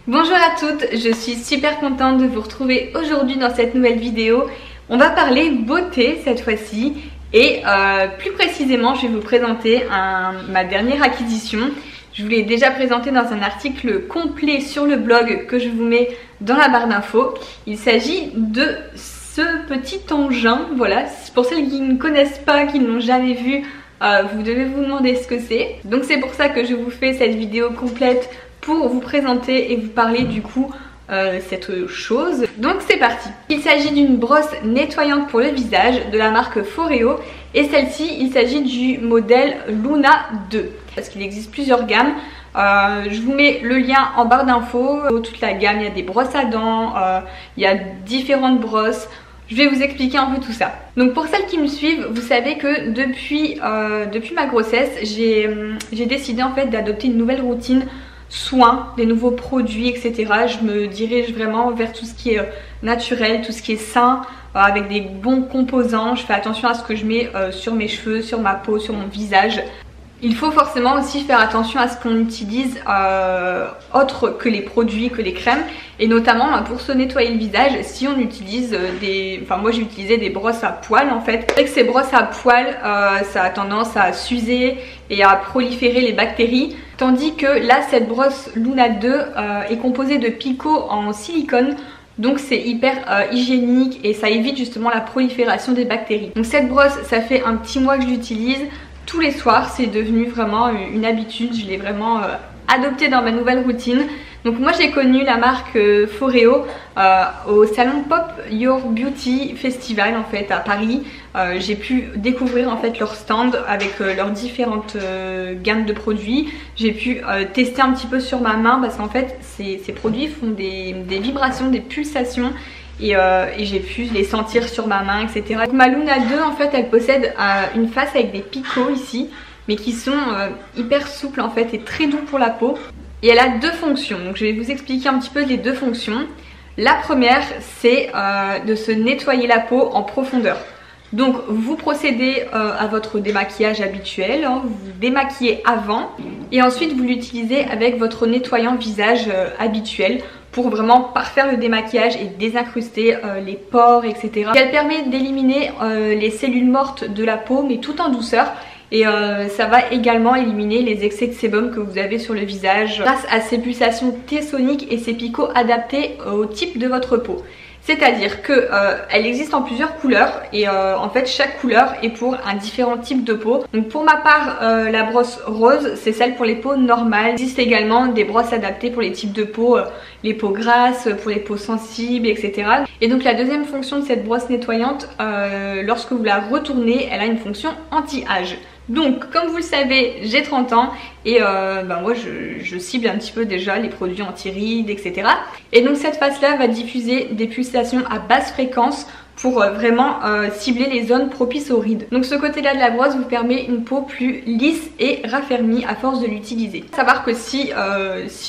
Bonjour à toutes, je suis super contente de vous retrouver aujourd'hui dans cette nouvelle vidéo. On va parler beauté cette fois-ci et plus précisément je vais vous présenter ma dernière acquisition. Je vous l'ai déjà présenté dans un article complet sur le blog que je vous mets dans la barre d'infos. Il s'agit de ce petit engin, voilà, pour celles qui ne connaissent pas, qui ne l'ont jamais vu, vous devez vous demander ce que c'est. Donc c'est pour ça que je vous fais cette vidéo complète pour vous présenter et vous parler du coup cette chose. Donc c'est parti. Il s'agit d'une brosse nettoyante pour le visage de la marque Foreo et celle-ci il s'agit du modèle Luna 2 parce qu'il existe plusieurs gammes. Je vous mets le lien en barre d'infos, toute la gamme, il y a des brosses à dents, il y a différentes brosses. Je vais vous expliquer un peu tout ça. Donc pour celles qui me suivent, vous savez que depuis ma grossesse, j'ai décidé en fait d'adopter une nouvelle routine soins, des nouveaux produits, etc. Je me dirige vraiment vers tout ce qui est naturel, tout ce qui est sain, avec des bons composants. Je fais attention à ce que je mets sur mes cheveux, sur ma peau, sur mon visage. Il faut forcément aussi faire attention à ce qu'on utilise autre que les produits, que les crèmes. Et notamment pour se nettoyer le visage, si on utilise Enfin moi j'ai utilisé des brosses à poils en fait. C'est vrai que ces brosses à poils, ça a tendance à s'user et à proliférer les bactéries. Tandis que là cette brosse Luna 2 est composée de picots en silicone. Donc c'est hyper hygiénique et ça évite justement la prolifération des bactéries. Donc cette brosse, ça fait un petit mois que je l'utilise. Tous les soirs, c'est devenu vraiment une habitude, je l'ai vraiment adopté dans ma nouvelle routine. Donc moi j'ai connu la marque Foreo au salon Pop Your Beauty Festival en fait à Paris. J'ai pu découvrir en fait leur stand avec leurs différentes gammes de produits. J'ai pu tester un petit peu sur ma main parce qu'en fait ces produits font des vibrations, des pulsations. Et j'ai pu les sentir sur ma main, etc. Donc ma Luna 2 en fait elle possède une face avec des picots ici, mais qui sont hyper souples en fait et très doux pour la peau. Et elle a deux fonctions, donc je vais vous expliquer un petit peu les deux fonctions. La première c'est de se nettoyer la peau en profondeur. Donc vous procédez à votre démaquillage habituel, hein, vous vous démaquillez avant et ensuite vous l'utilisez avec votre nettoyant visage habituel pour vraiment parfaire le démaquillage et désincruster les pores, etc. Elle permet d'éliminer les cellules mortes de la peau mais tout en douceur. Et ça va également éliminer les excès de sébum que vous avez sur le visage grâce à ces pulsations T-soniques et ces picots adaptés au type de votre peau. C'est-à-dire qu'elle existe en plusieurs couleurs et en fait chaque couleur est pour un différent type de peau. Donc pour ma part la brosse rose c'est celle pour les peaux normales. Il existe également des brosses adaptées pour les types de peau, les peaux grasses, pour les peaux sensibles, etc. Et donc la deuxième fonction de cette brosse nettoyante, lorsque vous la retournez, elle a une fonction anti-âge. Donc comme vous le savez j'ai 30 ans et moi je cible un petit peu déjà les produits anti-rides, etc. Et donc cette face là va diffuser des pulsations à basse fréquence pour vraiment cibler les zones propices aux rides. Donc ce côté là de la brosse vous permet une peau plus lisse et raffermie à force de l'utiliser. Savoir que si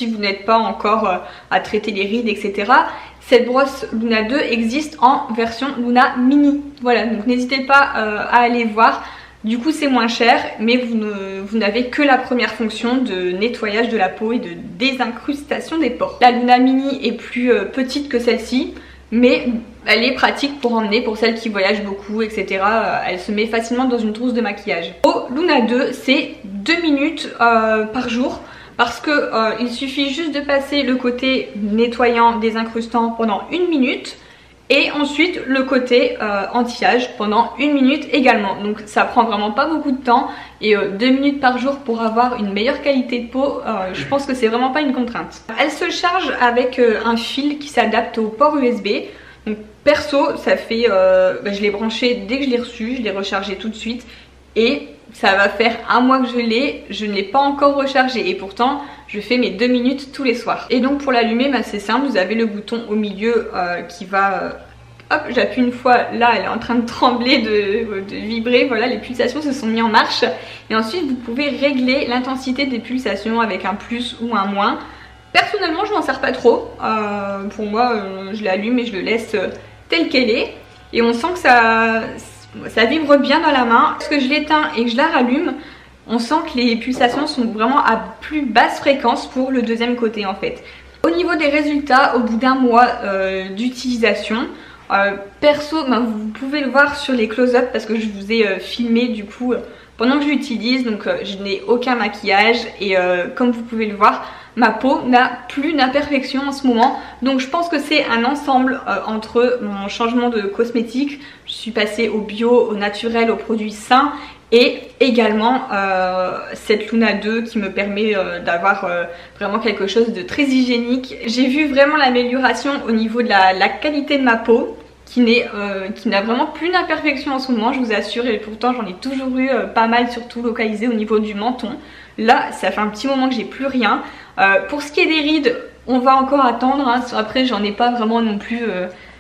vous n'êtes pas encore à traiter les rides, etc. cette brosse Luna 2 existe en version Luna Mini. Voilà, donc n'hésitez pas à aller voir. Du coup c'est moins cher mais vous n'avez que la première fonction de nettoyage de la peau et de désincrustation des pores. La Luna Mini est plus petite que celle-ci mais elle est pratique pour emmener pour celles qui voyagent beaucoup, etc. Elle se met facilement dans une trousse de maquillage. Au Luna 2 c'est 2 minutes par jour parce que il suffit juste de passer le côté nettoyant, désincrustant pendant 1 minute. Et ensuite le côté anti-âge pendant 1 minute également. Donc ça prend vraiment pas beaucoup de temps. Et 2 minutes par jour pour avoir une meilleure qualité de peau, je pense que c'est vraiment pas une contrainte. Elle se charge avec un fil qui s'adapte au port USB. Donc perso ça fait, je l'ai branché dès que je l'ai reçu, je l'ai rechargé tout de suite. Et ça va faire 1 mois que je ne l'ai pas encore rechargé et pourtant je fais mes 2 minutes tous les soirs. Et donc pour l'allumer c'est simple, vous avez le bouton au milieu qui va... hop, j'appuie une fois, là elle est en train de trembler, de vibrer, voilà les pulsations se sont mises en marche. Et ensuite vous pouvez régler l'intensité des pulsations avec un plus ou un moins. Personnellement je m'en sers pas trop, pour moi je l'allume et je le laisse tel qu'elle est. Et on sent que ça vibre bien dans la main. Lorsque je l'éteins et que je la rallume, on sent que les pulsations sont vraiment à plus basse fréquence pour le deuxième côté en fait. Au niveau des résultats, au bout d'un mois d'utilisation, perso, vous pouvez le voir sur les close-up parce que je vous ai filmé du coup pendant que je l'utilise, donc je n'ai aucun maquillage et comme vous pouvez le voir, ma peau n'a plus d'imperfections en ce moment. Donc je pense que c'est un ensemble entre mon changement de cosmétique, je suis passée au bio, au naturel, aux produits sains, et également cette Luna 2 qui me permet d'avoir vraiment quelque chose de très hygiénique. J'ai vu vraiment l'amélioration au niveau de la qualité de ma peau qui n'a vraiment plus d'imperfection en ce moment, je vous assure, et pourtant j'en ai toujours eu pas mal, surtout localisé au niveau du menton. Là ça fait un petit moment que j'ai plus rien. Pour ce qui est des rides, on va encore attendre, hein. Après j'en ai pas vraiment non plus,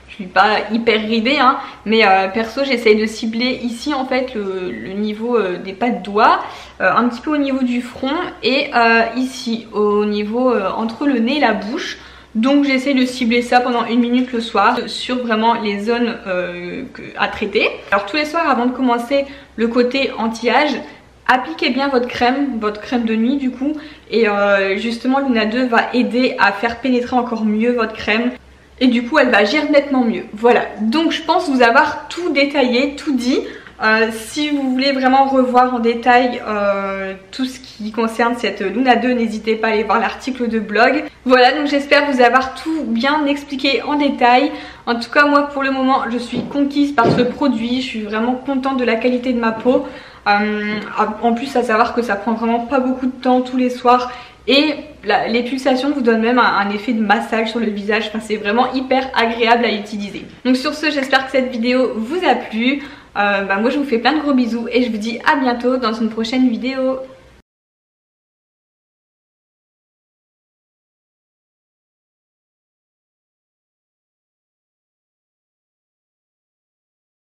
je suis pas hyper ridée, hein. Mais perso j'essaye de cibler ici en fait le niveau des pas de doigts, un petit peu au niveau du front et ici au niveau entre le nez et la bouche. Donc j'essaie de cibler ça pendant 1 minute le soir sur vraiment les zones à traiter. Alors tous les soirs avant de commencer le côté anti-âge, appliquez bien votre crème de nuit du coup. Et justement Luna 2 va aider à faire pénétrer encore mieux votre crème. Et du coup elle va agir nettement mieux. Voilà, donc je pense vous avoir tout détaillé, tout dit. Si vous voulez vraiment revoir en détail tout ce qui concerne cette Luna 2, n'hésitez pas à aller voir l'article de blog. Voilà, donc j'espère vous avoir tout bien expliqué en détail. En tout cas moi pour le moment je suis conquise par ce produit, je suis vraiment contente de la qualité de ma peau. En plus à savoir que ça prend vraiment pas beaucoup de temps tous les soirs. Et les pulsations vous donnent même un effet de massage sur le visage, enfin, c'est vraiment hyper agréable à utiliser. Donc sur ce, j'espère que cette vidéo vous a plu. Moi je vous fais plein de gros bisous et je vous dis à bientôt dans une prochaine vidéo.